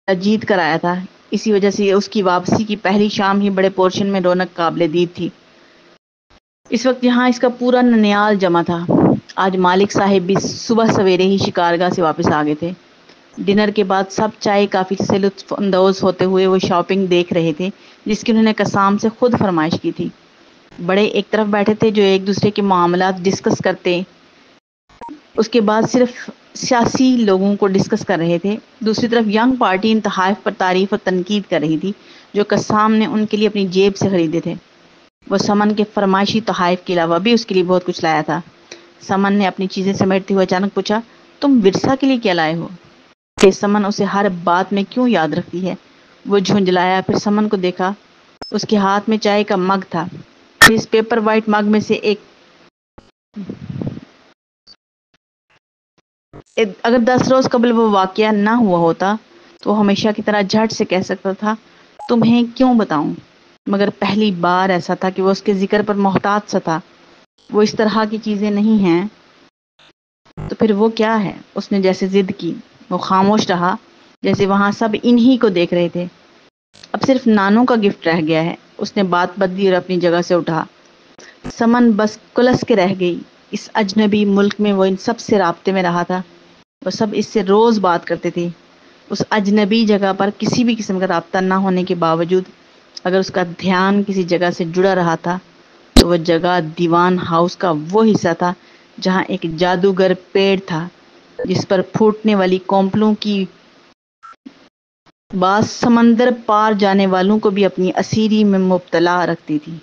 جیت کر آیا تھا، اسی وجہ سے اس کی واپسی کی پہلی شام ہی بڑے پورشن میں رونق قابل دید تھی۔ اس وقت یہاں اس کا پورا ننیال جمع تھا۔ آج مالک صاحب بھی صبح سویرے ہی شکارگاہ سے واپس آ گئے تھے۔ ڈنر کے بعد سب چائے کافی سے لطف اندوز ہوتے ہوئے وہ شاپنگ دیکھ رہے تھے جس کی انہوں نے قسام سے خود فرمائش کی تھی۔ بڑے ایک طرف بیٹھے تھے جو ایک دوسرے کے معاملات ڈسکس کرتے، اس کے بعد صرف سیاسی لوگوں کو ڈسکس کر رہے تھے، دوسری طرف ینگ پارٹی ان تحائف پر تعریف اور تنقید کر رہی تھی جو قسام نے ان کے لیے اپنی جیب سے خریدے تھے۔ وہ سمن کے فرمائشی تحائف کے علاوہ بھی اس کے لیے بہت کچھ لایا تھا۔ سمن نے اپنی چیزیں سمیٹتے ہوئے اچانک پوچھا، تم ورثہ کے لیے کیا لائے ہو؟ کہ سمن اسے ہر بات میں کیوں یاد رکھتی ہے؟ وہ جھنجھلایا، پھر سمن کو دیکھا۔ اس کے ہاتھ میں چائے کا مگ تھا، پھر اس پیپر وائٹ مگ میں سے ایک اگر 10 روز قبل وہ واقعہ نہ ہوا ہوتا تو وہ ہمیشہ کی طرح جھٹ سے کہہ سکتا تھا، تمہیں کیوں بتاؤں؟ مگر پہلی بار ایسا تھا کہ وہ اس کے ذکر پر محتاط سا تھا۔ وہ اس طرح کی چیزیں نہیں ہیں تو پھر وہ کیا ہے؟ اس نے جیسے ضد کی۔ وہ خاموش رہا، جیسے وہاں سب انہی کو دیکھ رہے تھے۔ اب صرف نانو کا گفٹ رہ گیا ہے۔ اس نے بات بدلی اور اپنی جگہ سے اٹھا۔ سمن بس کلس کے رہ گئی۔ اس اجنبی ملک میں وہ ان سب سے رابطے میں رہا تھا، وہ سب اس سے روز بات کرتے تھے۔ اس اجنبی جگہ پر کسی بھی قسم کا رابطہ نہ ہونے کے باوجود اگر اس کا دھیان کسی جگہ سے جڑا رہا تھا تو وہ جگہ دیوان ہاؤس کا وہ حصہ تھا جہاں ایک جادوگر پیڑ تھا جس پر پھوٹنے والی کونپلوں کی باز سمندر پار جانے والوں کو بھی اپنی اسیری میں مبتلا رکھتی تھی۔